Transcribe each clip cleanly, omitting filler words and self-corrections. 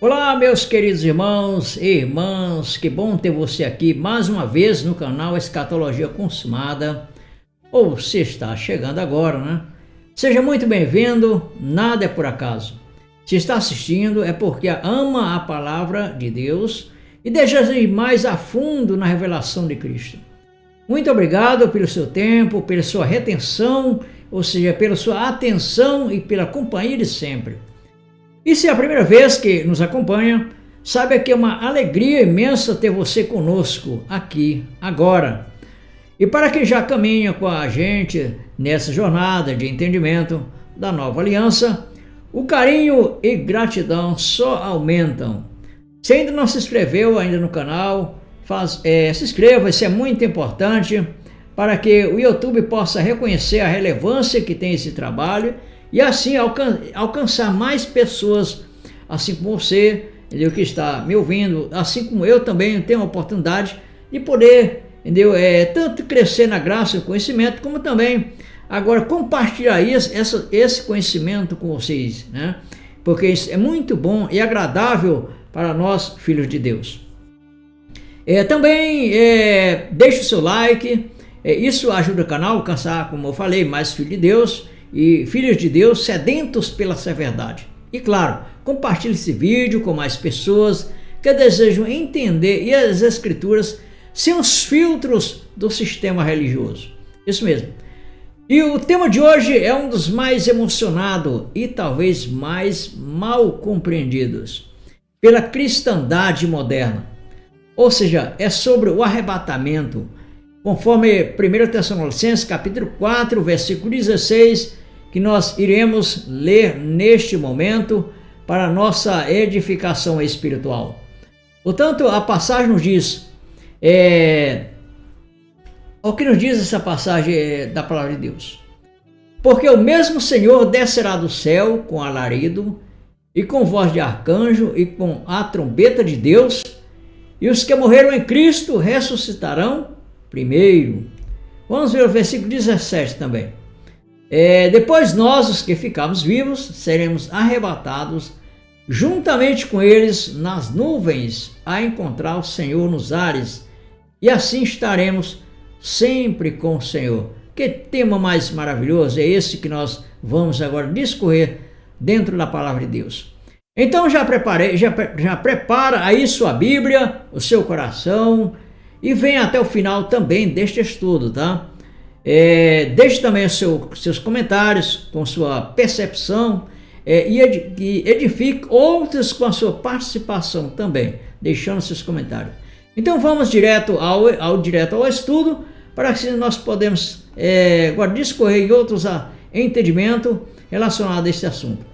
Olá, meus queridos irmãos e irmãs, que bom ter você aqui mais uma vez no canal Escatologia Consumada, ou se está chegando agora, né? Seja muito bem-vindo, nada é por acaso. Se está assistindo é porque ama a palavra de Deus e deseja ir mais a fundo na revelação de Cristo. Muito obrigado pelo seu tempo, pela sua retenção, ou seja, pela sua atenção e pela companhia de sempre. E se é a primeira vez que nos acompanha, saiba que é uma alegria imensa ter você conosco aqui, agora. E para quem já caminha com a gente nessa jornada de entendimento da nova aliança, o carinho e gratidão só aumentam. Se ainda não se inscreveu ainda no canal, se inscreva, isso é muito importante para que o YouTube possa reconhecer a relevância que tem esse trabalho e assim alcançar mais pessoas, assim como você, entendeu, que está me ouvindo, assim como eu também tenho a oportunidade de poder, entendeu, tanto crescer na graça e conhecimento, como também agora compartilhar esse conhecimento com vocês, né? Porque isso é muito bom e agradável para nós, filhos de Deus. Também deixe o seu like, isso ajuda o canal a alcançar, como eu falei, mais filhos de Deus e filhos de Deus sedentos pela verdade. E claro, compartilhe esse vídeo com mais pessoas que desejam entender e as escrituras sem os filtros do sistema religioso. Isso mesmo. E o tema de hoje é um dos mais emocionados e talvez mais mal compreendidos pela cristandade moderna. Ou seja, é sobre o arrebatamento, conforme 1 Tessalonicenses capítulo 4, versículo 16, que nós iremos ler neste momento para nossa edificação espiritual. Portanto, a passagem nos diz, o que nos diz essa passagem da palavra de Deus? Porque o mesmo Senhor descerá do céu com alarido e com voz de arcanjo e com a trombeta de Deus, e os que morreram em Cristo ressuscitarão primeiro. Vamos ver o versículo 17 também. Depois nós, os que ficarmos vivos, seremos arrebatados juntamente com eles nas nuvens a encontrar o Senhor nos ares, e assim estaremos sempre com o Senhor. Que tema mais maravilhoso é esse que nós vamos agora discorrer dentro da palavra de Deus. Então já prepara aí sua Bíblia, o seu coração, e venha até o final também deste estudo, tá? Deixe também seus comentários com sua percepção e edifique outros com a sua participação também, deixando seus comentários. Então vamos direto ao estudo, para que nós podemos agora discorrer em outros entendimentos relacionados a este assunto.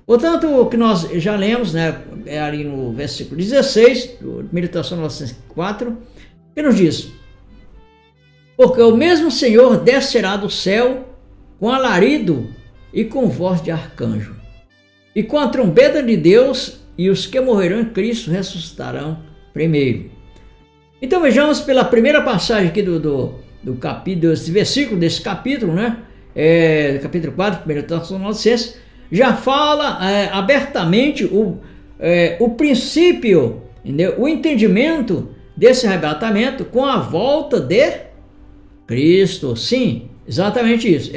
Portanto, o que nós já lemos, né, ali no versículo 16, do 1 Tessalonicenses 4, que nos diz: porque o mesmo Senhor descerá do céu com alarido e com voz de arcanjo, e com a trombeta de Deus, e os que morrerão em Cristo ressuscitarão primeiro. Então vejamos pela primeira passagem aqui do capítulo, desse versículo, desse capítulo, né? Capítulo 4, 1 Tessalonicenses, já fala abertamente o princípio, entendeu? O entendimento desse arrebatamento com a volta de Cristo. Sim, exatamente isso.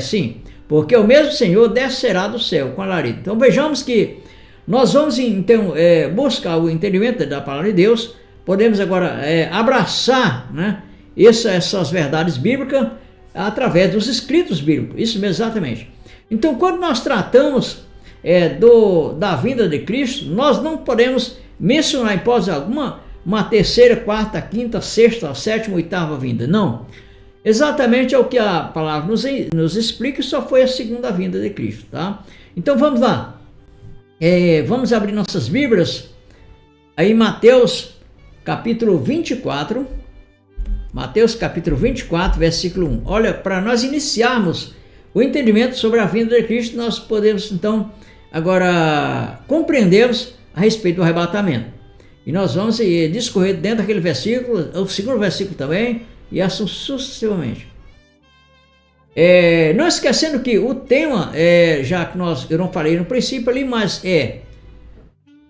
Sim, porque o mesmo Senhor descerá do céu com alarido. Então vejamos que nós vamos então buscar o entendimento da palavra de Deus. Podemos agora abraçar, né, essas verdades bíblicas através dos escritos bíblicos. Isso mesmo, exatamente. Então, quando nós tratamos da vinda de Cristo, nós não podemos mencionar em hipótese alguma uma terceira, quarta, quinta, sexta, sétima, oitava vinda. Não. Exatamente é o que a palavra nos explica, só foi a segunda vinda de Cristo, tá? Então vamos lá. Vamos abrir nossas Bíblias aí em Mateus capítulo 24. Mateus capítulo 24, versículo 1. Olha, para nós iniciarmos o entendimento sobre a vinda de Cristo, nós podemos então agora compreendermos a respeito do arrebatamento. E nós vamos discorrer dentro daquele versículo, o segundo versículo também, e assim sucessivamente. Não esquecendo que o tema, já que eu não falei no princípio ali, mas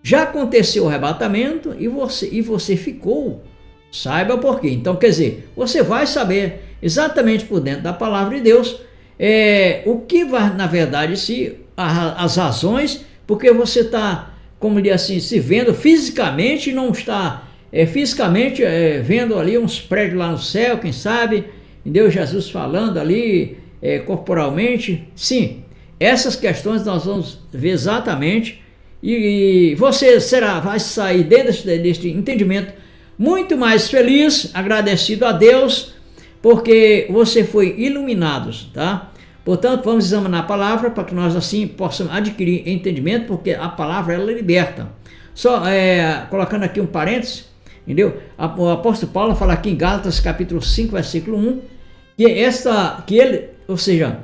Já aconteceu o arrebatamento e você ficou. Saiba por quê. Então, quer dizer, você vai saber exatamente por dentro da palavra de Deus o que vai, na verdade, as razões, porque você está, como diz assim, se vendo fisicamente e não está fisicamente vendo ali uns prédios lá no céu, quem sabe, entendeu? Jesus falando ali corporalmente. Sim, essas questões nós vamos ver exatamente e você vai sair deste entendimento muito mais feliz, agradecido a Deus, porque você foi iluminado, tá? Portanto, vamos examinar a palavra para que nós assim possamos adquirir entendimento, porque a palavra ela liberta. Só colocando aqui um parênteses, entendeu? O apóstolo Paulo fala aqui em Gálatas capítulo 5, versículo 1, ou seja,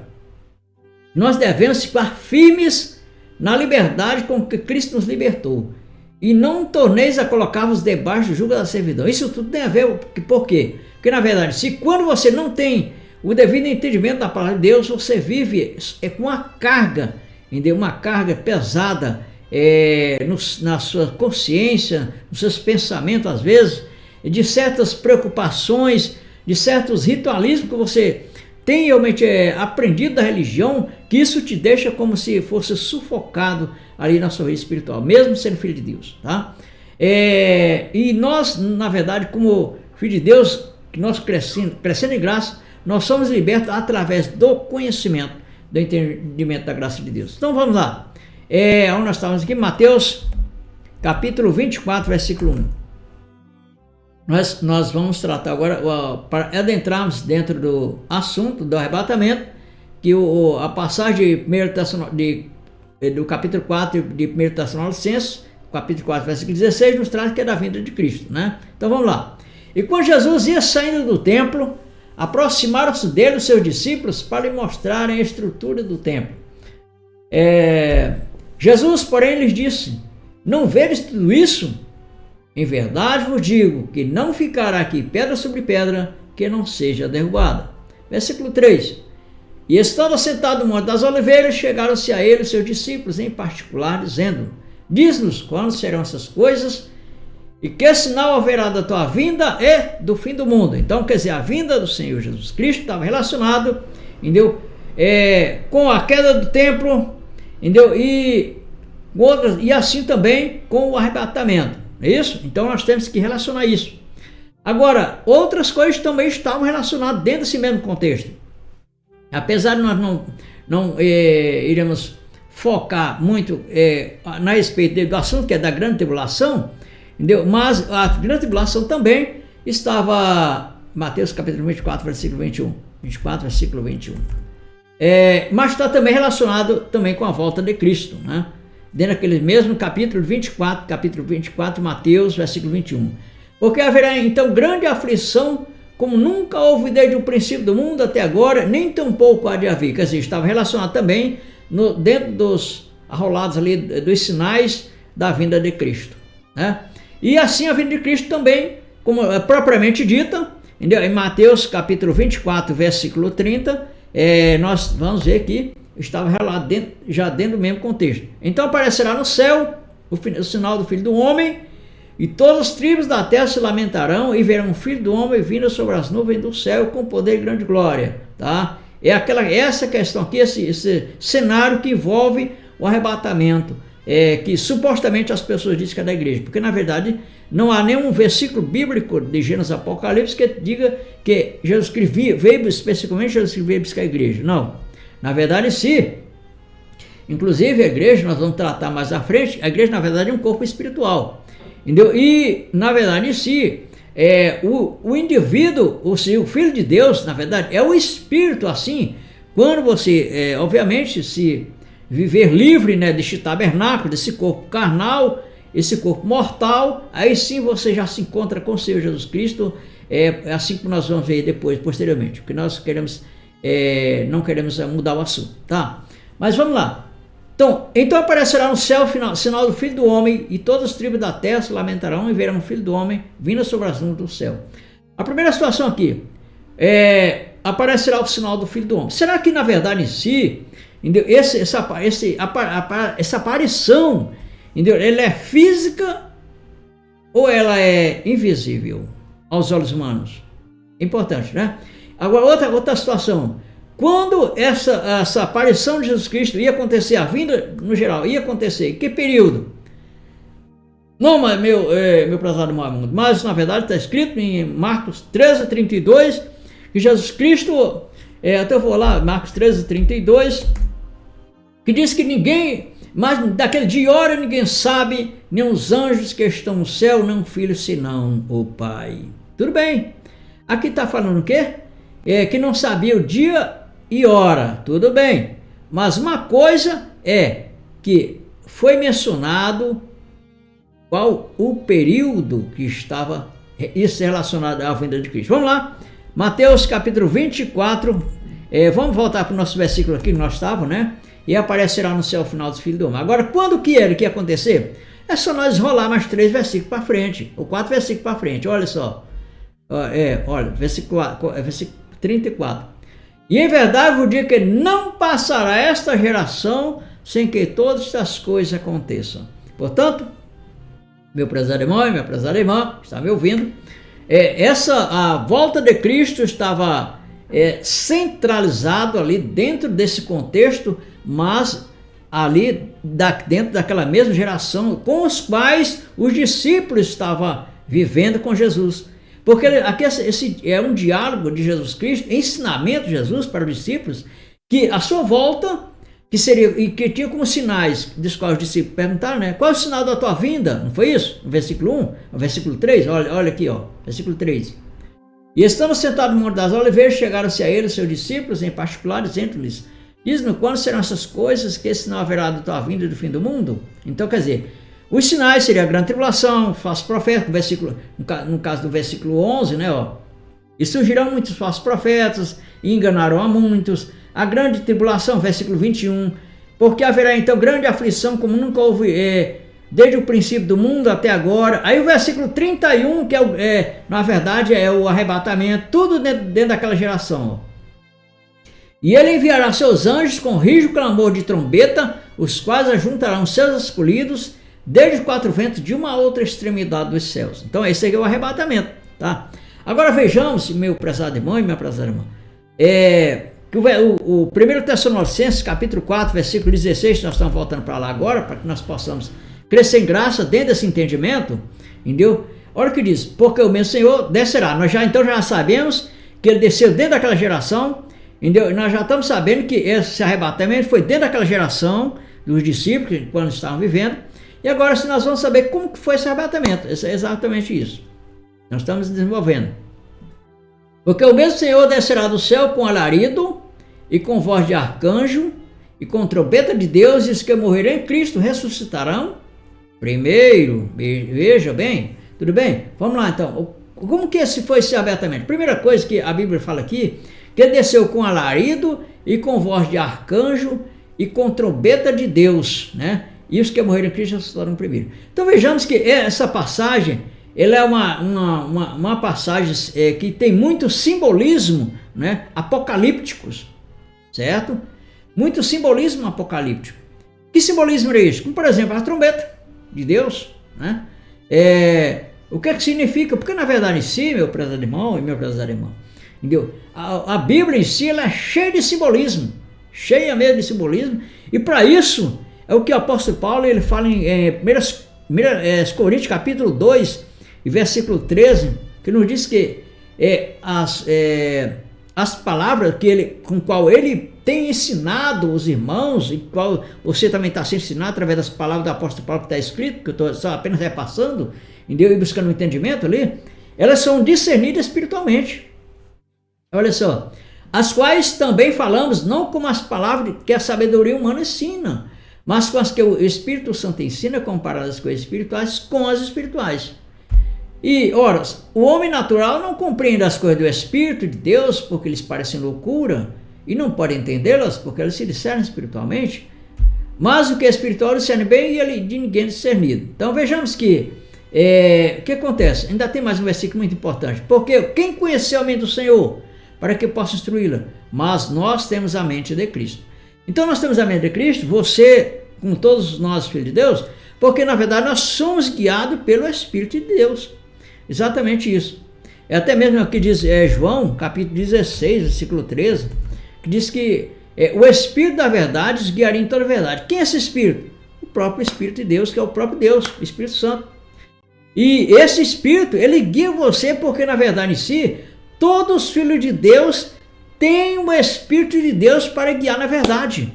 nós devemos ficar firmes na liberdade com que Cristo nos libertou. E não torneis a colocar-vos debaixo do jugo da servidão. Isso tudo tem a ver, por quê? Porque na verdade, quando você não tem o devido entendimento da palavra de Deus, você vive com uma carga, entendeu? Uma carga pesada na sua consciência, nos seus pensamentos às vezes, de certas preocupações, de certos ritualismos que você tem realmente aprendido da religião, que isso te deixa como se fosse sufocado ali na sua vida espiritual, mesmo sendo filho de Deus, tá? E nós, na verdade, como filho de Deus, que nós crescendo em graça, nós somos libertos através do conhecimento, do entendimento da graça de Deus. Então vamos lá, onde nós estávamos aqui, Mateus capítulo 24, versículo 1. Nós vamos tratar agora, para adentrarmos dentro do assunto do arrebatamento, que a passagem do capítulo 4 de 1 Tessalonicenses, capítulo 4, versículo 16, nos traz que é da vinda de Cristo, né? Então vamos lá. E quando Jesus ia saindo do templo, aproximaram-se dele os seus discípulos para lhe mostrarem a estrutura do templo. Jesus, porém, lhes disse: não vedes tudo isso? Em verdade vos digo que não ficará aqui pedra sobre pedra que não seja derrubada. Versículo 3. E estando assentado no Monte das Oliveiras, chegaram-se a ele os seus discípulos em particular, dizendo: diz-nos quando serão essas coisas e que sinal haverá da tua vinda e do fim do mundo. Então, quer dizer, a vinda do Senhor Jesus Cristo estava relacionado, entendeu? Com a queda do templo, entendeu? E assim também com o arrebatamento. É isso? Então nós temos que relacionar isso. Agora, outras coisas também estavam relacionadas dentro desse mesmo contexto. Apesar de nós não iremos focar muito a respeito do assunto que é da grande tribulação, entendeu? Mas a grande tribulação também estava, Mateus capítulo 24, versículo 21. 24, versículo 21. Mas está também relacionado também com a volta de Cristo, né? Dentro daquele mesmo capítulo 24, Mateus, versículo 21. Porque haverá então grande aflição, como nunca houve desde o princípio do mundo até agora, nem tampouco há de haver. Quer dizer, estava relacionado também dentro dos arrolados ali, dos sinais da vinda de Cristo, né? E assim a vinda de Cristo também, como é propriamente dita, entendeu? Em Mateus capítulo 24, versículo 30, nós vamos ver que estava relatado já dentro do mesmo contexto. Então aparecerá no céu o sinal do Filho do Homem, e todas as tribos da terra se lamentarão e verão o Filho do Homem vindo sobre as nuvens do céu com poder e grande glória, tá? Essa questão aqui, esse cenário que envolve o arrebatamento, que supostamente as pessoas dizem que é da igreja, porque na verdade não há nenhum versículo bíblico de Gênesis Apocalipse que diga que Jesus veio especificamente buscar a igreja. Não. Na verdade, inclusive a igreja, nós vamos tratar mais à frente, a igreja na verdade é um corpo espiritual, entendeu? E na verdade o indivíduo, o Filho de Deus, na verdade é o Espírito. Assim, quando você obviamente se viver livre, né, deste tabernáculo, desse corpo carnal, esse corpo mortal, aí sim você já se encontra com o Senhor Jesus Cristo, assim como nós vamos ver depois, posteriormente, porque nós não queremos mudar o assunto, tá? Mas vamos lá. Então aparecerá no céu o sinal do Filho do Homem, e todas as tribos da terra se lamentarão e verão o Filho do Homem vindo sobre as nuvens do céu. A primeira situação aqui aparecerá o sinal do Filho do Homem. Será que na verdade em si, essa aparição entendeu? Ela é física ou ela é invisível aos olhos humanos? Importante, né? Agora, outra situação. Quando essa aparição de Jesus Cristo ia acontecer, a vinda no geral ia acontecer, que período? Não, mas meu prezado irmão, mas na verdade está escrito em Marcos 13:32 que Jesus Cristo, até eu vou lá, Marcos 13:32, que diz que ninguém, mas daquele dia e hora ninguém sabe, nem os anjos que estão no céu, nem o Filho, senão o Pai. Tudo bem. Aqui está falando o quê? Que não sabia o dia e hora. Tudo bem. Mas uma coisa é que foi mencionado qual o período que estava isso relacionado à vinda de Cristo. Vamos lá. Mateus capítulo 24. Vamos voltar para o nosso versículo aqui que nós estávamos, né? E aparecerá no céu o final dos filhos do homem. Agora, quando que era que ia acontecer? É só nós rolar mais 3 versículos para frente, ou 4 versículos para frente. Olha só. Olha, versículo 34. E em verdade vos digo que não passará esta geração sem que todas estas coisas aconteçam. Portanto, meu prezado irmão e minha prezada irmã, está me ouvindo, a volta de Cristo estava centralizado ali dentro desse contexto, mas ali dentro daquela mesma geração com os quais os discípulos estavam vivendo com Jesus. Porque aqui esse é um diálogo de Jesus Cristo, ensinamento de Jesus para os discípulos, que a sua volta, que tinha como sinais, dos quais os discípulos perguntaram, né? Qual é o sinal da tua vinda? Não foi isso? No versículo 1, no versículo 3, olha aqui, versículo 3. E estando sentados no Monte das Oliveiras, chegaram-se a ele, seus discípulos, em particular, dizendo-lhes, diz-nos quando serão essas coisas, que esse não haverá da tua vinda e do fim do mundo? Então, quer dizer, os sinais seriam a grande tribulação, falsos profetas, no caso do versículo 11, né? E surgirão muitos falsos profetas, e enganarão a muitos. A grande tribulação, versículo 21, porque haverá então grande aflição, como nunca houve desde o princípio do mundo até agora. Aí o versículo 31, que na verdade é o arrebatamento, tudo dentro daquela geração. E ele enviará seus anjos com rijo clamor de trombeta, os quais ajuntarão seus escolhidos desde os 4 ventos de uma outra extremidade dos céus. Então esse aqui é o arrebatamento, tá? Agora vejamos, meu prezado irmão e minha prezada irmã, que o 1 Tessalonicenses capítulo 4, versículo 16, nós estamos voltando para lá agora, para que nós possamos crescer em graça dentro desse entendimento, entendeu? Olha o que diz, porque o mesmo Senhor descerá. Nós já sabemos que ele desceu dentro daquela geração, entendeu? Nós já estamos sabendo que esse arrebatamento foi dentro daquela geração dos discípulos, quando estavam vivendo. E agora nós vamos saber como que foi esse arrebatamento. É exatamente isso. Nós estamos desenvolvendo. Porque o mesmo Senhor descerá do céu com alarido e com voz de arcanjo e com trombeta de Deus, e os que morrerão em Cristo ressuscitarão primeiro. Veja bem, tudo bem? Vamos lá então. Como que foi esse arrebatamento? Primeira coisa que a Bíblia fala aqui, que ele desceu com alarido e com voz de arcanjo e com trombeta de Deus, né? E os que morreram em Cristo ressuscitarão primeiro. Então vejamos que essa passagem, ela é uma passagem que tem muito simbolismo, né, apocalípticos, certo? Muito simbolismo apocalíptico. Que simbolismo é isso? Como por exemplo a trombeta de Deus, né? O que significa? Porque na verdade em si, meu prezado irmão e minha prezada irmã, entendeu? A Bíblia em si ela é cheia de simbolismo, cheia mesmo de simbolismo, e para isso é o que o apóstolo Paulo ele fala em 1 Coríntios capítulo 2 e versículo 13, que nos diz que as palavras com qual ele tem ensinado os irmãos, e qual você também está sendo ensinado através das palavras do apóstolo Paulo que está escrito, que eu estou só apenas repassando, entendeu? E buscando um entendimento ali, elas são discernidas espiritualmente. Olha só, as quais também falamos não como as palavras que a sabedoria humana ensina, mas com as que o Espírito Santo ensina, comparadas as coisas espirituais com as espirituais. E, ora, o homem natural não compreende as coisas do Espírito de Deus, porque lhes parecem loucura, e não pode entendê-las, porque elas se discernem espiritualmente. Mas o que é espiritual discerne bem, e ele de ninguém é discernido. Então vejamos que, o que acontece? Ainda tem mais um versículo muito importante. Porque quem conheceu a mente do Senhor, para que possa instruí-la? Mas nós temos a mente de Cristo. Então nós temos a mente de Cristo, você, como todos nós, filhos de Deus, Porque na verdade nós somos guiados pelo Espírito de Deus. Exatamente isso. É até mesmo o que diz João, capítulo 16, versículo 13, que diz que o Espírito da verdade os guiaria em toda a verdade. Quem é esse Espírito? O próprio Espírito de Deus, que é o próprio Deus, o Espírito Santo. E esse Espírito, ele guia você porque na verdade em si, todos os filhos de Deus têm o Espírito de Deus para guiar na verdade.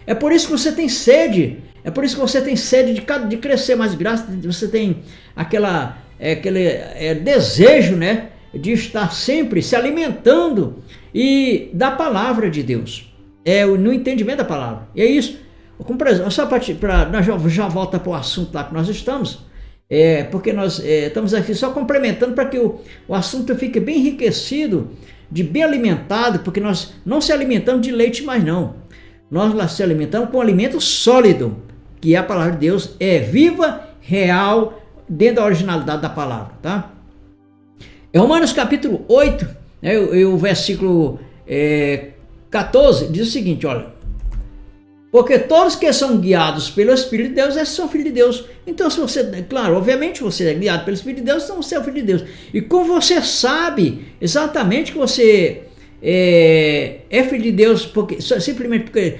É por isso que você tem sede, é por isso que você tem sede de crescer mais graça, você tem aquele desejo, né, de estar sempre se alimentando e da palavra de Deus, no entendimento da palavra. E é isso. Como por exemplo, só para nós já volta para o assunto lá que nós estamos, porque nós estamos aqui só complementando para que o assunto fique bem enriquecido, bem alimentado, porque nós não se alimentamos de leite mais não. Nós se alimentamos com alimento sólido, que é a palavra de Deus, viva, real, dentro da originalidade da palavra, tá? Romanos capítulo 8, né, o versículo 14, diz o seguinte, olha: porque todos que são guiados pelo Espírito de Deus, esses são filhos de Deus. Então, se você, claro, obviamente você é guiado pelo Espírito de Deus, então você é o filho de Deus. E como você sabe exatamente que você é filho de Deus, porque simplesmente porque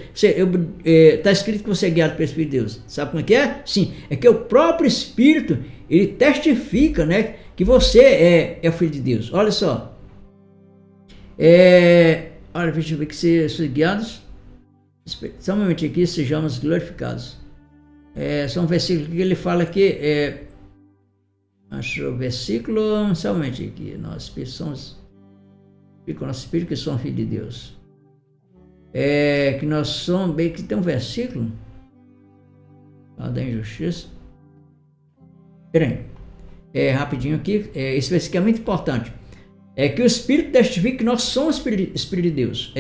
está escrito que você é guiado pelo Espírito de Deus. Sabe como é que é? Sim, é que o próprio Espírito, ele testifica, né, que você é filho de Deus. Olha só. Olha, deixa eu ver que vocês guiados. Só um momentinho aqui, sejamos glorificados. São versículos que ele fala aqui. Acho o versículo. Só um momentinho aqui. Nós somos. Fica o nosso espírito que somos filhos de Deus. Que nós somos. Bem, que tem um versículo. Da injustiça. Peraí. Rapidinho aqui. Esse versículo é muito importante. Que o Espírito testifica que nós somos Espírito de Deus.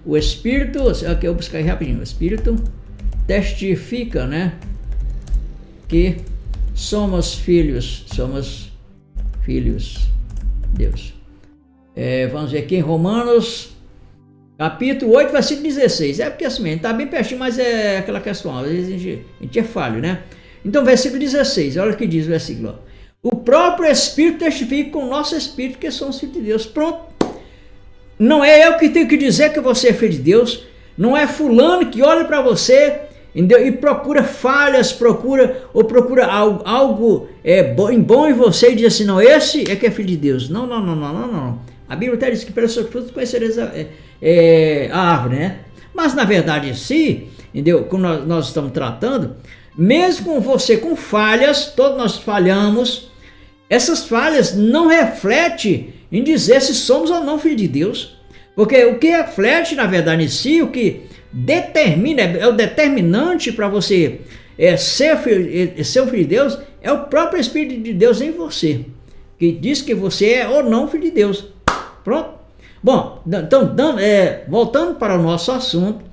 O Espírito, aqui eu vou buscar aí rapidinho, o Espírito testifica, né, que somos filhos de Deus. Vamos ver aqui em Romanos, capítulo 8, versículo 16, porque assim, está bem pertinho, mas é aquela questão, às vezes a gente é falho, né? Então, versículo 16, olha o que diz o versículo, ó. O próprio Espírito testifica com o nosso Espírito que somos filhos de Deus. Pronto. Não é eu que tenho que dizer que você é filho de Deus. Não é fulano que olha para você, entendeu? E procura falhas, procura algo bom em você e diz assim, não, esse é que é filho de Deus. Não. A Bíblia até diz que pelos seus frutos conhecereis a árvore, né? Mas na verdade em si, entendeu? Como nós estamos tratando, mesmo com você com falhas, todos nós falhamos, essas falhas não refletem em dizer se somos ou não filho de Deus, porque o que reflete na verdade em si, o que determina, é o determinante para você ser um filho de Deus, é o próprio Espírito de Deus em você, que diz que você é ou não filho de Deus. Pronto? Bom, então voltando para o nosso assunto,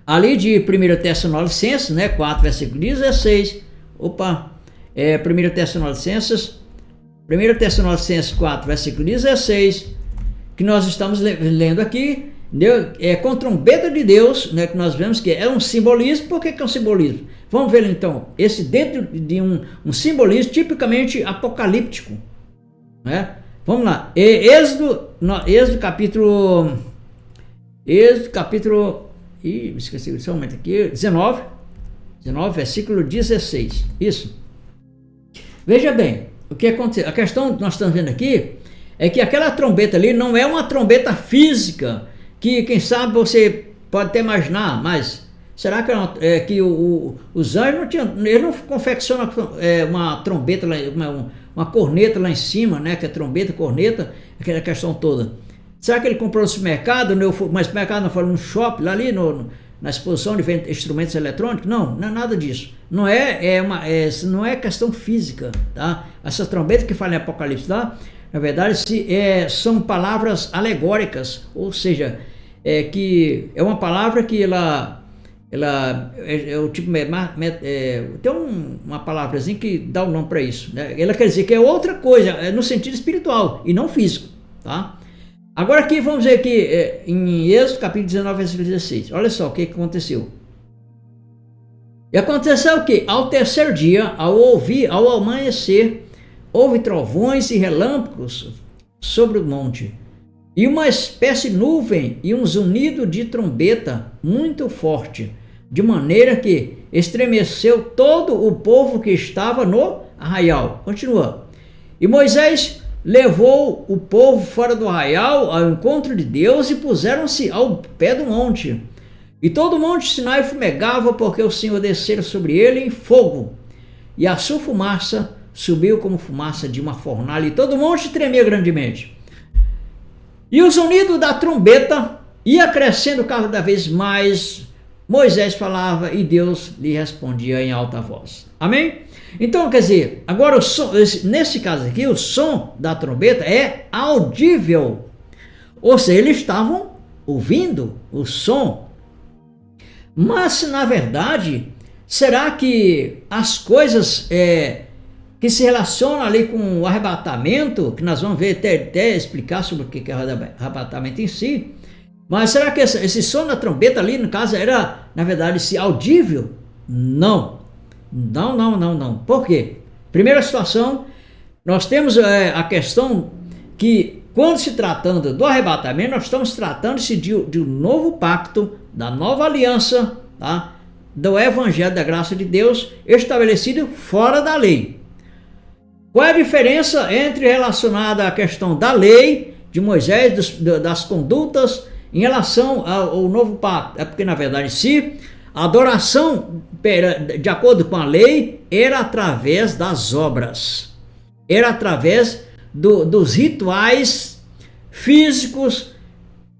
ali de 1 Tessalonicenses, né, 4, versículo 16, 1 Tessalonicenses 4, versículo 16, que nós estamos lendo aqui, com trombeta de Deus, né, que nós vemos que é um simbolismo. Por que é um simbolismo? Vamos ver então, esse dentro de um simbolismo tipicamente apocalíptico, né? Vamos lá, Êxodo capítulo, esqueci só um momento aqui, 19, versículo 16, isso. Veja bem, o que aconteceu? A questão que nós estamos vendo aqui é que aquela trombeta ali não é uma trombeta física, que quem sabe você pode até imaginar, mas será que os anjos eles não confeccionam uma trombeta, uma corneta lá em cima, né? Que é trombeta, corneta, aquela questão toda. Será que ele comprou no supermercado, mas supermercado não foi no shopping, lá ali na exposição de instrumentos eletrônicos? Não é nada disso. Não não é questão física, tá? Essas trombetas que falam em Apocalipse lá, na verdade, são palavras alegóricas, ou seja, que é uma palavra que ela o tipo tem uma palavrazinha que dá um nome para isso, né? Ela quer dizer que é outra coisa, no sentido espiritual e não físico, tá? Agora aqui, vamos ver aqui em Êxodo capítulo 19, versículo 16. Olha só o que aconteceu. E aconteceu que, ao terceiro dia, ao amanhecer, houve trovões e relâmpagos sobre o monte, e uma espécie de nuvem e um zunido de trombeta muito forte, de maneira que estremeceu todo o povo que estava no arraial. Continua. E Moisés levou o povo fora do arraial ao encontro de Deus e puseram-se ao pé do monte. E todo o monte Sinai fumegava, porque o Senhor descera sobre ele em fogo, e a sua fumaça subiu como fumaça de uma fornalha, e todo o monte tremia grandemente. E o zunido da trombeta ia crescendo cada vez mais. Moisés falava e Deus lhe respondia em alta voz. Amém? Então, quer dizer, agora o som, nesse caso aqui, o som da trombeta é audível. Ou seja, eles estavam ouvindo o som. Mas, na verdade, será que as coisas que se relacionam ali com o arrebatamento, que nós vamos ver até explicar sobre o que é o arrebatamento em si, mas será que esse som da trombeta ali, no caso, era, na verdade, audível? Não. Não. Por quê? Primeira situação, nós temos a questão que, quando se tratando do arrebatamento, nós estamos tratando-se de um novo pacto, da nova aliança, tá? Do evangelho da graça de Deus, estabelecido fora da lei. Qual é a diferença entre relacionada à questão da lei de Moisés, das condutas, em relação ao novo pacto? É porque, na verdade, a adoração, de acordo com a lei, era através das obras, era através dos rituais físicos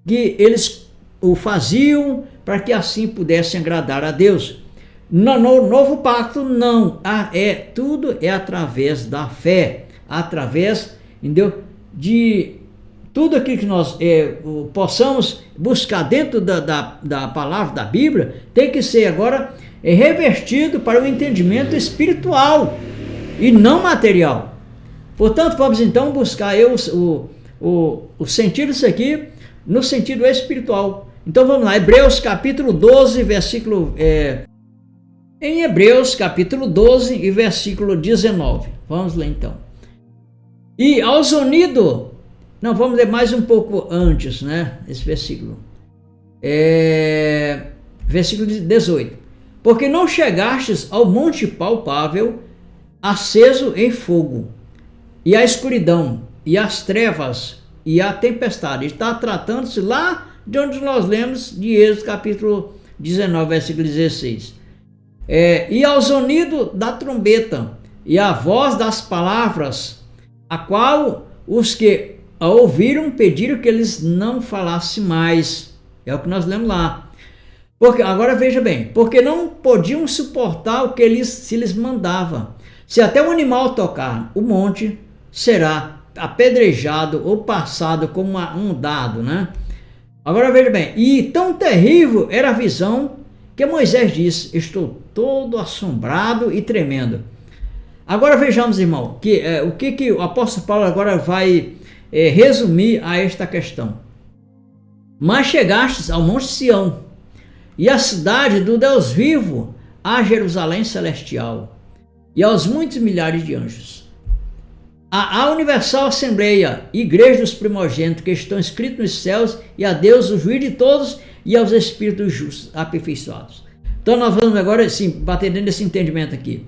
que eles o faziam para que assim pudessem agradar a Deus. No novo pacto, não. Tudo é através da fé, através, entendeu, de tudo aquilo que nós possamos buscar dentro da palavra da Bíblia, tem que ser agora revertido para o entendimento espiritual e não material. Portanto, vamos então buscar o sentido disso aqui no sentido espiritual. Então vamos lá, Hebreus capítulo 12, versículo... Em Hebreus capítulo 12 e versículo 19. Vamos lá então. E ao zunido... Não, vamos ler mais um pouco antes, né? Esse versículo. Versículo 18. Porque não chegastes ao monte palpável, aceso em fogo, e a escuridão, e as trevas, e a tempestade. Está tratando-se lá de onde nós lemos de Êxodo capítulo 19, versículo 16. E ao zunido da trombeta, e a voz das palavras, a qual os que a ouviram pediram que eles não falassem mais. É o que nós lemos lá. Porque, agora veja bem, porque não podiam suportar o que se lhes mandava. Se até um animal tocar o monte, será apedrejado ou passado como um dado, né? Agora veja bem, e tão terrível era a visão que Moisés disse: estou todo assombrado e tremendo. Agora vejamos, irmão, o que o apóstolo Paulo agora vai resumir a esta questão. Mas chegastes ao monte Sião, e à cidade do Deus vivo, a Jerusalém celestial, e aos muitos milhares de anjos, a universal assembleia, igreja dos primogênitos que estão escritos nos céus, e a Deus, o juiz de todos, e aos espíritos justos aperfeiçoados. Então nós vamos agora assim, bater dentro desse entendimento aqui.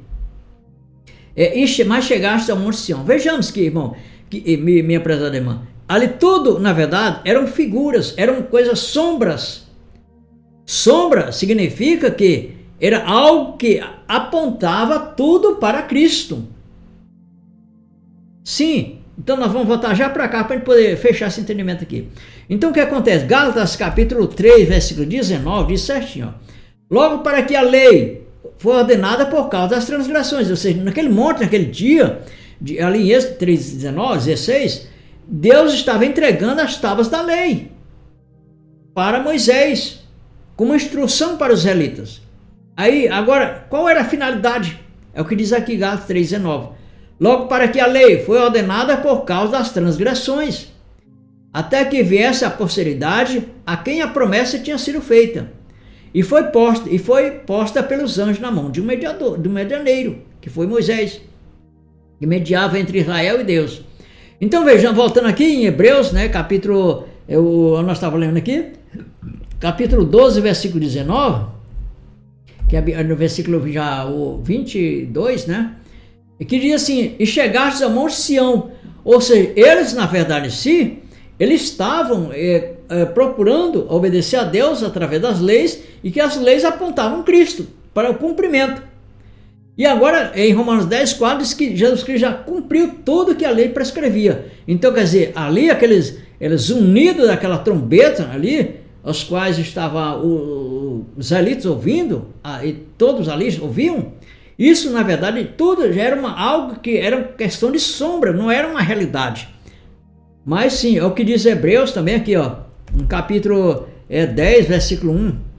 Mas chegaste ao monte Sião. Vejamos que, irmão, minha prezada irmã, ali tudo, na verdade, eram figuras, eram coisas sombras. Sombra significa que era algo que apontava tudo para Cristo. Sim, então nós vamos voltar já para cá para a gente poder fechar esse entendimento aqui. Então o que acontece? Gálatas capítulo 3, versículo 19, diz certinho, ó. Logo para que a lei foi ordenada por causa das transgressões, ou seja, naquele monte, naquele dia, ali em Êxodo 3, 19, 16, Deus estava entregando as tábuas da lei para Moisés, como instrução para os israelitas. Aí, agora, qual era a finalidade? É o que diz aqui Gálatas 3, 19. Logo para que a lei foi ordenada por causa das transgressões. até que viesse a posteridade a quem a promessa tinha sido feita. E foi posta pelos anjos na mão de um mediador, do medianeiro, que foi Moisés, que mediava entre Israel e Deus. Então vejam, voltando aqui em Hebreus, né, nós estávamos lendo aqui, capítulo 12, versículo 19, que é no versículo já o 22, né, que diz assim: e chegastes ao monte Sião. Ou seja, eles na verdade eles estavam procurando obedecer a Deus através das leis, e que as leis apontavam Cristo para o cumprimento. E agora, em Romanos 10, 4, diz que Jesus Cristo já cumpriu tudo que a lei prescrevia. Então, quer dizer, ali eles unidos daquela trombeta ali, os quais estavam os israelitas ouvindo, e todos ali ouviam, isso, na verdade, tudo já era algo que era questão de sombra, não era uma realidade. Mas sim, é o que diz Hebreus também aqui, no capítulo 10, versículo 1.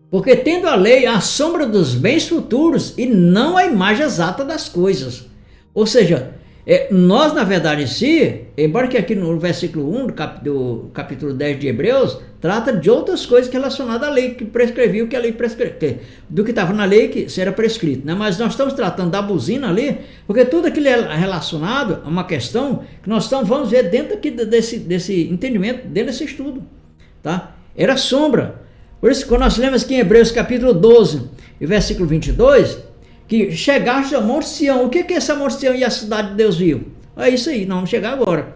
Porque tendo a lei a sombra dos bens futuros e não a imagem exata das coisas. Ou seja, nós na verdade embora que aqui no versículo 1 do capítulo 10 de Hebreus, trata de outras coisas relacionadas à lei, que prescrevia o que a lei prescrevia, do que estava na lei que era prescrito, né? Mas nós estamos tratando da buzina ali, porque tudo aquilo é relacionado a uma questão que nós vamos ver dentro aqui desse entendimento, dentro desse estudo, tá? Era sombra. Por isso, quando nós lemos aqui em Hebreus capítulo 12 e versículo 22, que chegaste ao Monte Sião. O que é essa Monte Sião e a cidade de Deus vivo? É isso aí, não vamos chegar agora.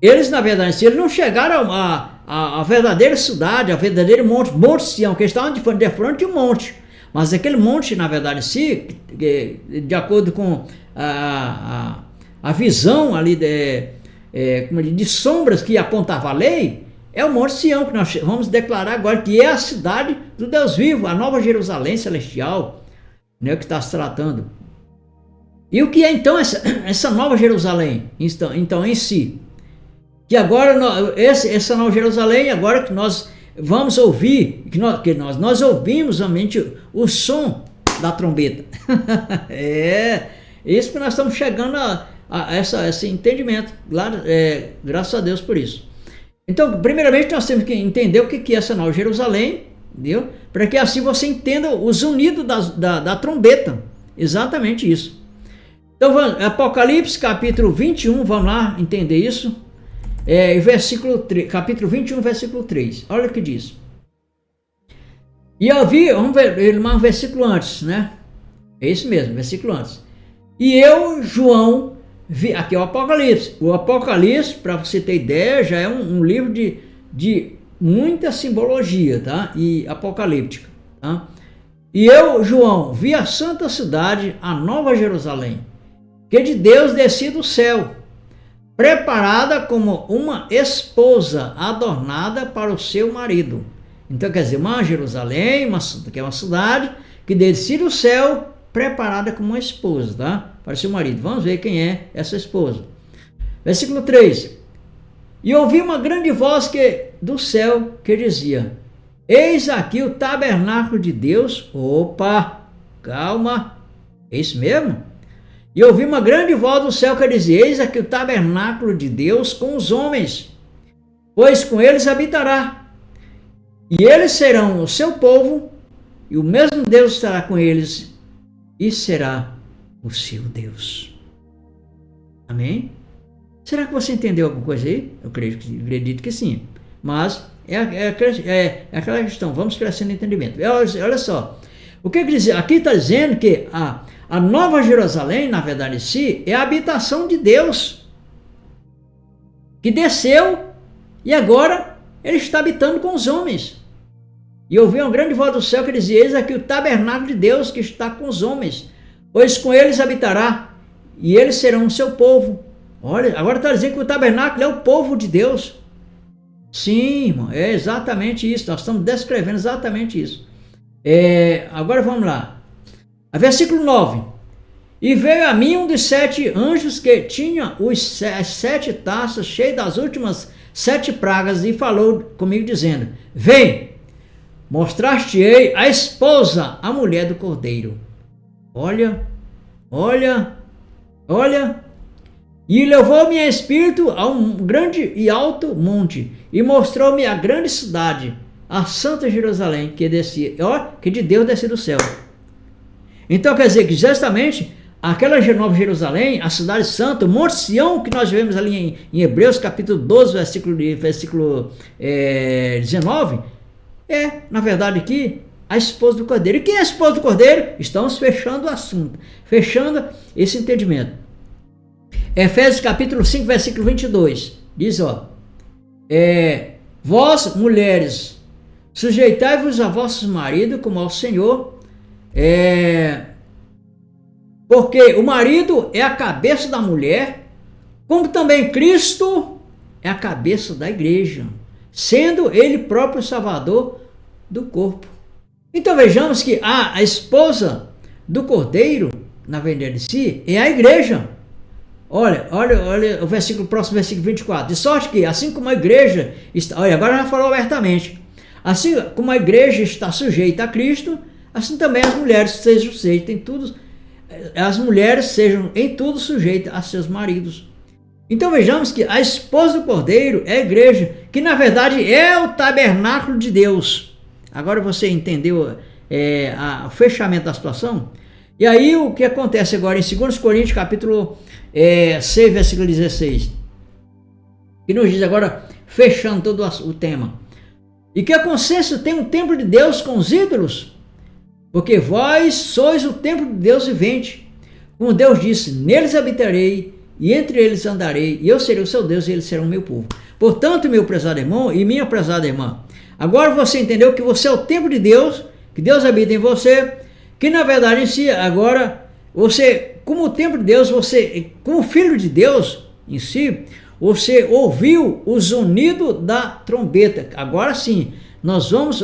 Eles, na verdade, eles não chegaram à verdadeira cidade, a verdadeiro Monte Sião, que eles estavam de frente de um monte. Mas aquele monte, na verdade, de acordo com a visão ali de sombras que apontava a lei, é o Monte Sião, que nós vamos declarar agora que é a cidade do Deus vivo, a Nova Jerusalém Celestial, né, que está se tratando. E o que é então essa Nova Jerusalém, então em si? Que agora, essa Nova Jerusalém, agora que nós vamos ouvir, que nós ouvimos somente o som da trombeta. Isso que nós estamos chegando a esse entendimento, graças a Deus por isso. Então, primeiramente, nós temos que entender o que é essa Nova Jerusalém, entendeu? Para que assim você entenda os unidos da trombeta. Exatamente isso. Então, vamos, Apocalipse, capítulo 21, vamos lá entender isso. Capítulo 21, versículo 3. Olha o que diz. E eu vi, vamos ver um versículo antes, né? É isso mesmo, versículo antes. E eu, João, aqui é o Apocalipse. O Apocalipse, para você ter ideia, já é um livro de muita simbologia, tá? E apocalíptica, tá? E eu, João, vi a santa cidade, a Nova Jerusalém, que de Deus descia do céu, preparada como uma esposa adornada para o seu marido. Então, quer dizer, uma Jerusalém, que é uma cidade que descia do céu, preparada como uma esposa, tá? Para o seu marido. Vamos ver quem é essa esposa. Versículo 3. E ouvi uma grande voz do céu que dizia: eis aqui o tabernáculo de Deus. Opa, calma, é isso mesmo? E ouvi uma grande voz do céu que dizia: eis aqui o tabernáculo de Deus com os homens, pois com eles habitará, e eles serão o seu povo, e o mesmo Deus estará com eles, e será o seu Deus. Amém? Será que você entendeu alguma coisa aí? Eu acredito que sim. Mas é aquela questão, vamos crescendo em entendimento. Olha só, o que diz? Aqui está dizendo que a Nova Jerusalém, na verdade, é a habitação de Deus, que desceu e agora ele está habitando com os homens. E ouvi uma grande voz do céu que dizia: eis aqui o tabernáculo de Deus que está com os homens, pois com eles habitará, e eles serão o seu povo. Olha, agora está dizendo que o tabernáculo é o povo de Deus. Sim, irmão, é exatamente isso. Nós estamos descrevendo exatamente isso. Agora vamos lá. Versículo 9. E veio a mim um dos 7 anjos que tinha as 7 taças cheias das últimas 7 pragas, e falou comigo dizendo: vem, mostrar-te-ei a esposa, a mulher do Cordeiro. Olha. E levou-me em espírito a um grande e alto monte, e mostrou-me a grande cidade, a Santa Jerusalém, que descia, que de Deus descia do céu. Então quer dizer que justamente aquela Nova Jerusalém, a cidade santa, o Monte Sião, que nós vemos ali em Hebreus capítulo 12, versículo 19, na verdade aqui, a esposa do Cordeiro. E quem é a esposa do Cordeiro? Estamos fechando o assunto, fechando esse entendimento. Efésios capítulo 5, versículo 22, diz, vós, mulheres, sujeitai-vos a vossos maridos como ao Senhor, porque o marido é a cabeça da mulher, como também Cristo é a cabeça da igreja, sendo ele próprio Salvador do corpo. Então vejamos que a esposa do Cordeiro, na verdade, si, é a igreja. Olha o próximo versículo 24. De sorte que, assim como a igreja está, agora já falou abertamente, assim como a igreja está sujeita a Cristo, assim também as mulheres sejam sujeitas em tudo, as mulheres sejam em tudo sujeitas a seus maridos. Então vejamos que a esposa do Cordeiro é a igreja, que na verdade é o tabernáculo de Deus. Agora você entendeu o fechamento da situação? E aí o que acontece agora em 2 Coríntios capítulo 6, versículo 16, que nos diz agora, fechando todo o tema, e que a consciência tem um templo de Deus com os ídolos, porque vós sois o templo de Deus vivente, como Deus disse, neles habitarei, e entre eles andarei, e eu serei o seu Deus, e eles serão o meu povo. Portanto, meu prezado irmão e minha prezada irmã, agora você entendeu que você é o templo de Deus, que Deus habita em você, que na verdade em si, agora, você, como o templo de Deus, você, como filho de Deus em si, você ouviu o zunido da trombeta. Agora sim, nós vamos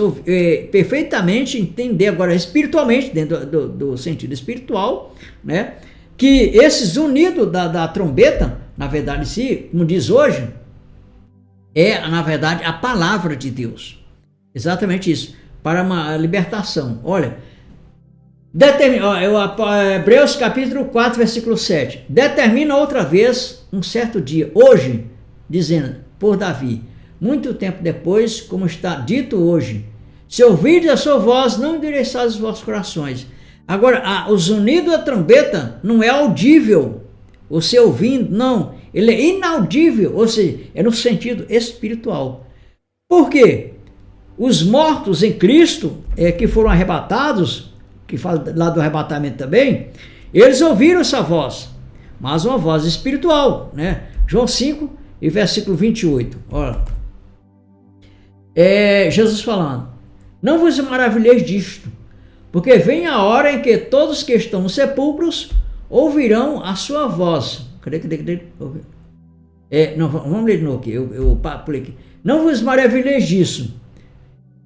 perfeitamente entender agora espiritualmente, dentro do sentido espiritual, né, que esse zunido da trombeta, na verdade em si, como diz hoje, na verdade, a palavra de Deus. Exatamente isso, para uma libertação. Olha, Hebreus capítulo 4, versículo 7. Determina outra vez um certo dia, hoje, dizendo, por Davi, muito tempo depois, como está dito hoje, se ouvirdes a sua voz, não endereçais os vossos corações. Agora, o zunido da trombeta não é audível, você ouvindo, não, ele é inaudível, ou seja, é no sentido espiritual. Por quê? Os mortos em Cristo, que foram arrebatados, que fala lá do arrebatamento também, eles ouviram essa voz, mas uma voz espiritual, né? João 5 e versículo 28, olha, Jesus falando, não vos maravilheis disto, porque vem a hora em que todos que estão nos sepulcros ouvirão a sua voz. Não, vamos ler de novo aqui, eu pulei aqui. Não vos maravilheis disso,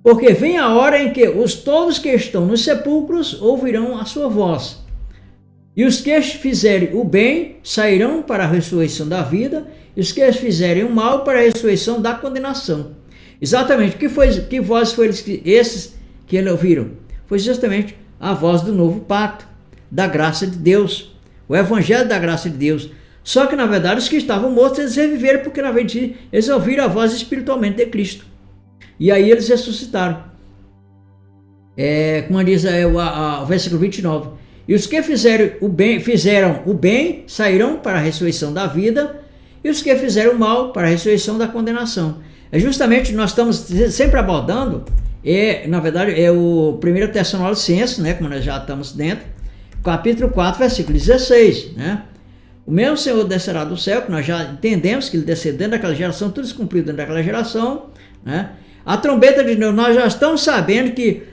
porque vem a hora em que todos que estão nos sepulcros ouvirão a sua voz. E os que fizerem o bem sairão para a ressurreição da vida, e os que fizerem o mal para a ressurreição da condenação. Exatamente, que voz foi esses que ele ouviram? Foi justamente a voz do novo pacto, da graça de Deus, o evangelho da graça de Deus. Só que na verdade os que estavam mortos, eles reviveram, porque na verdade eles ouviram a voz espiritualmente de Cristo. E aí eles ressuscitaram. Como diz o versículo 29. E os que fizeram o bem sairão para a ressurreição da vida, e os que fizeram o mal para a ressurreição da condenação. Justamente nós estamos sempre abordando, na verdade é o 1 Tessalonicenses, né, como nós já estamos dentro, capítulo 4, versículo 16, né? O mesmo Senhor descerá do céu, que nós já entendemos que ele desceu dentro daquela geração, tudo isso cumprido dentro daquela geração, né? A trombeta de Deus, nós já estamos sabendo que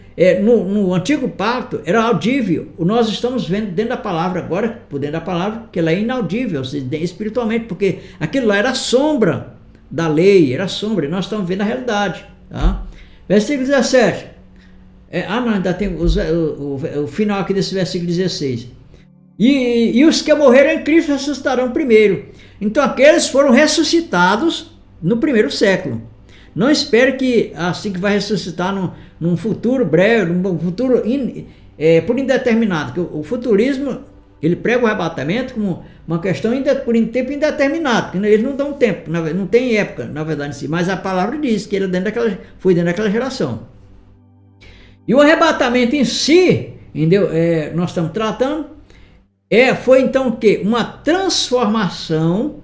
no antigo pacto era audível, nós estamos vendo dentro da palavra agora, por dentro da palavra, que ela é inaudível, espiritualmente, porque aquilo lá era sombra da lei, era sombra, e nós estamos vendo a realidade, tá? Versículo 17, não, ainda tem o final aqui desse versículo 16, e os que morreram em Cristo ressuscitarão primeiro. Então aqueles foram ressuscitados no primeiro século. Não espere que assim que vai ressuscitar num futuro breve, num futuro por indeterminado, que o futurismo Ele prega o arrebatamento como uma questão por tempo indeterminado, porque eles não dão tempo, não tem época, na verdade, em si, mas a palavra diz que ele foi dentro daquela geração. E o arrebatamento em si, entendeu? Nós estamos tratando, foi então o quê? Uma transformação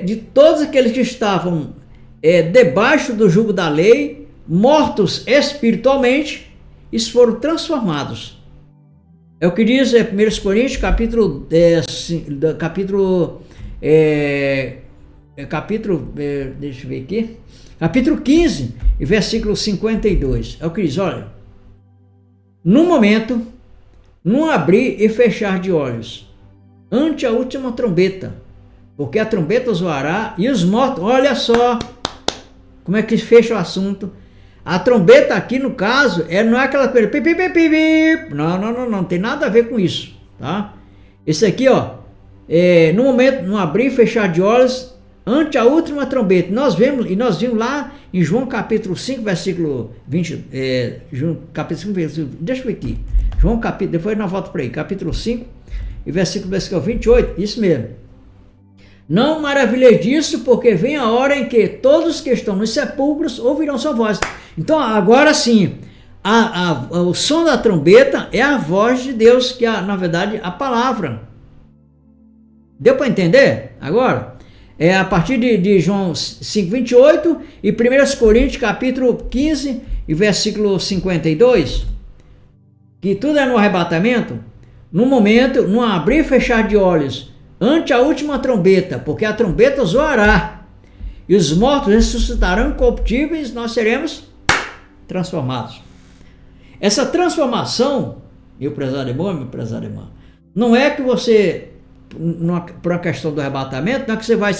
de todos aqueles que estavam debaixo do jugo da lei, mortos espiritualmente, eles foram transformados. É o que diz 1 Coríntios, capítulo 15, versículo 52. É o que diz, olha, no momento, num abrir e fechar de olhos, ante a última trombeta, porque a trombeta zoará e os mortos, olha só como é que fecha o assunto. A trombeta aqui, no caso, não é aquela coisa, não tem nada a ver com isso, tá? Esse aqui, ó, no momento, no abrir e fechar de olhos, ante a última trombeta. Nós vimos lá em João capítulo 5, versículo 20, João capítulo 5, versículo, deixa eu ver aqui, João capítulo, depois nós voltamos para aí, capítulo 5, e versículo 28, isso mesmo. Não maravilhei disso, porque vem a hora em que todos que estão nos sepulcros ouvirão sua voz. Então, agora sim, o som da trombeta é a voz de Deus, que é, na verdade, a palavra. Deu para entender? Agora, a partir de João 5, 28 e 1 Coríntios, capítulo 15 e versículo 52, que tudo é no arrebatamento, no momento, no abrir e fechar de olhos, ante a última trombeta, porque a trombeta zoará, e os mortos ressuscitarão incorruptíveis, nós seremos transformados. Essa transformação, meu prezado irmão, meu prezado irmão, não é que você, por uma questão do arrebatamento, não é que você vai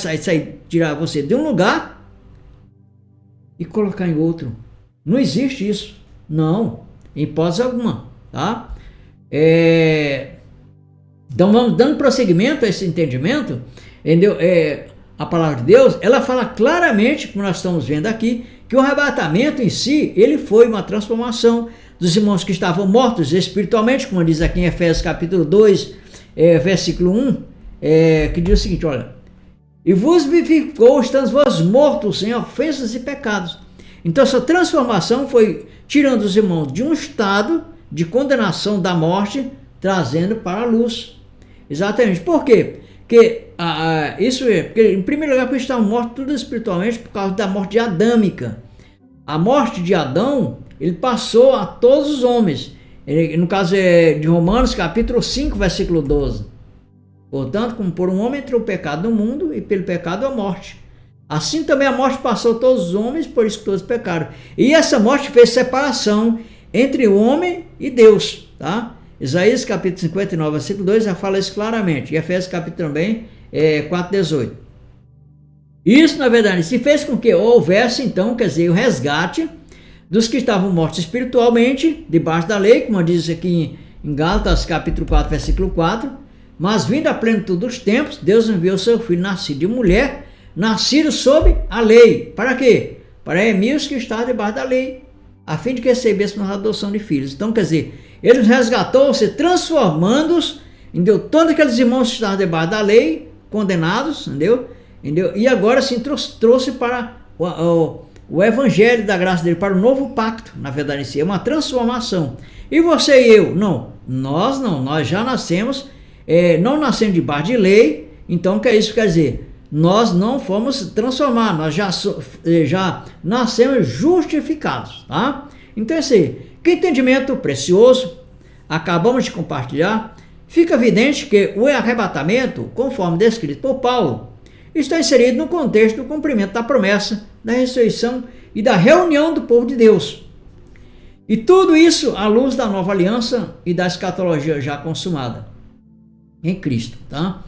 tirar você de um lugar e colocar em outro. Não existe isso. Não, em hipótese alguma, tá? Então vamos dando prosseguimento a esse entendimento, entendeu? A palavra de Deus, ela fala claramente, como nós estamos vendo aqui, que o arrebatamento em si, ele foi uma transformação dos irmãos que estavam mortos espiritualmente, como diz aqui em Efésios capítulo 2, versículo 1, que diz o seguinte, olha, e vos vivificou, estando vós mortos em ofensas e pecados. Então essa transformação foi tirando os irmãos de um estado de condenação da morte, trazendo para a luz. Exatamente. Por quê? Porque, porque em primeiro lugar, porque estavam mortos tudo espiritualmente por causa da morte adâmica. A morte de Adão, ele passou a todos os homens. No caso de Romanos, capítulo 5, versículo 12. Portanto, como por um homem entrou o pecado no mundo, e pelo pecado a morte. Assim também a morte passou a todos os homens, por isso que todos pecaram. E essa morte fez separação entre o homem e Deus, tá? Isaías capítulo 59, versículo 2 já fala isso claramente. E Efésios capítulo também 4, 18. Isso, na verdade, se fez com que houvesse, então, quer dizer, o resgate dos que estavam mortos espiritualmente, debaixo da lei, como diz aqui em Gálatas capítulo 4, versículo 4. Mas vindo a plenitude dos tempos, Deus enviou seu filho nascido de mulher, nascido sob a lei. Para quê? Para remir os que estavam debaixo da lei, a fim de que recebêssemos a adoção de filhos. Então, quer dizer, ele nos resgatou, se transformando-os, entendeu? Todos aqueles irmãos que estavam debaixo da lei, condenados, entendeu? E agora sim trouxe para o evangelho da graça dele, para o novo pacto, na verdade em si, é uma transformação. E você e eu? Não, nós já nascemos, não nascemos debaixo de lei, então que é isso que quer dizer? Nós não fomos transformados, nós já nascemos justificados, tá? Então que entendimento precioso, acabamos de compartilhar. Fica evidente que o arrebatamento, conforme descrito por Paulo, está inserido no contexto do cumprimento da promessa, da ressurreição e da reunião do povo de Deus. E tudo isso à luz da nova aliança e da escatologia já consumada em Cristo, tá?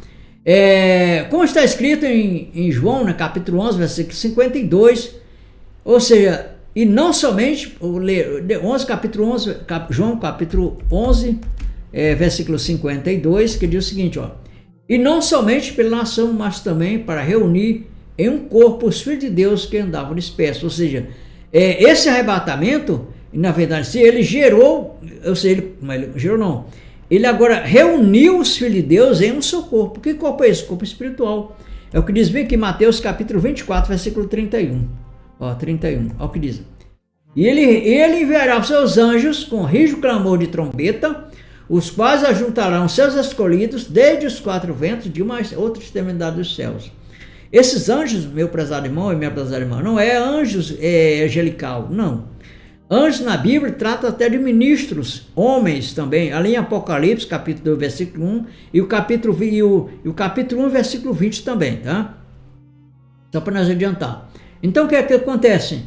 Como está escrito em João, no capítulo 11, versículo 52, ou seja, e não somente, João capítulo 11, versículo 52, que diz o seguinte, ó, e não somente pela nação, mas também para reunir em um corpo os filhos de Deus que andavam dispersos. Ou seja, esse arrebatamento, na verdade, se ele gerou, ou seja, ele gerou não, ele agora reuniu os filhos de Deus em um só corpo. Que corpo é esse? Corpo espiritual. É o que diz bem aqui em Mateus capítulo 24, versículo 31. Ó, 31, ó o que diz. E ele enviará os seus anjos com rijo clamor de trombeta, os quais ajuntarão seus escolhidos desde os quatro ventos de uma outra extremidade dos céus. Esses anjos, meu prezado irmão e minha prezada irmã, não é anjos angelical, não. Anjos na Bíblia trata até de ministros, homens também, ali em Apocalipse, capítulo 2, versículo 1, e o capítulo 1, versículo 20 também, tá? Só para nós adiantar. Então, o que é que acontece?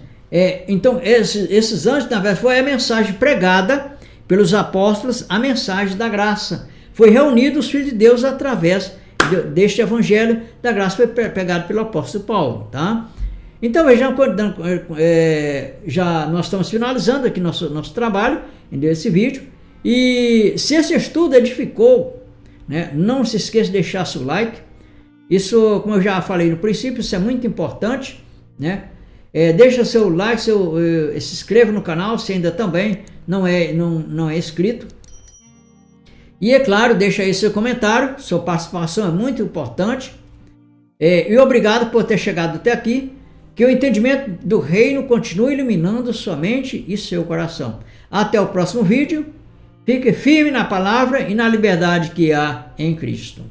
Então, esses anjos, na verdade, foi a mensagem pregada pelos apóstolos, a mensagem da graça. Foi reunido os filhos de Deus através deste evangelho da graça, foi pregado pelo apóstolo Paulo, tá? Então, já nós estamos finalizando aqui nosso trabalho nesse vídeo. E se esse estudo edificou, né, não se esqueça de deixar seu like. Isso, como eu já falei no princípio, isso é muito importante, né? Deixa seu like, se inscreva no canal se ainda também não é inscrito. E é claro, deixa aí seu comentário, sua participação é muito importante. E obrigado por ter chegado até aqui. Que o entendimento do reino continue iluminando sua mente e seu coração. Até o próximo vídeo. Fique firme na palavra e na liberdade que há em Cristo.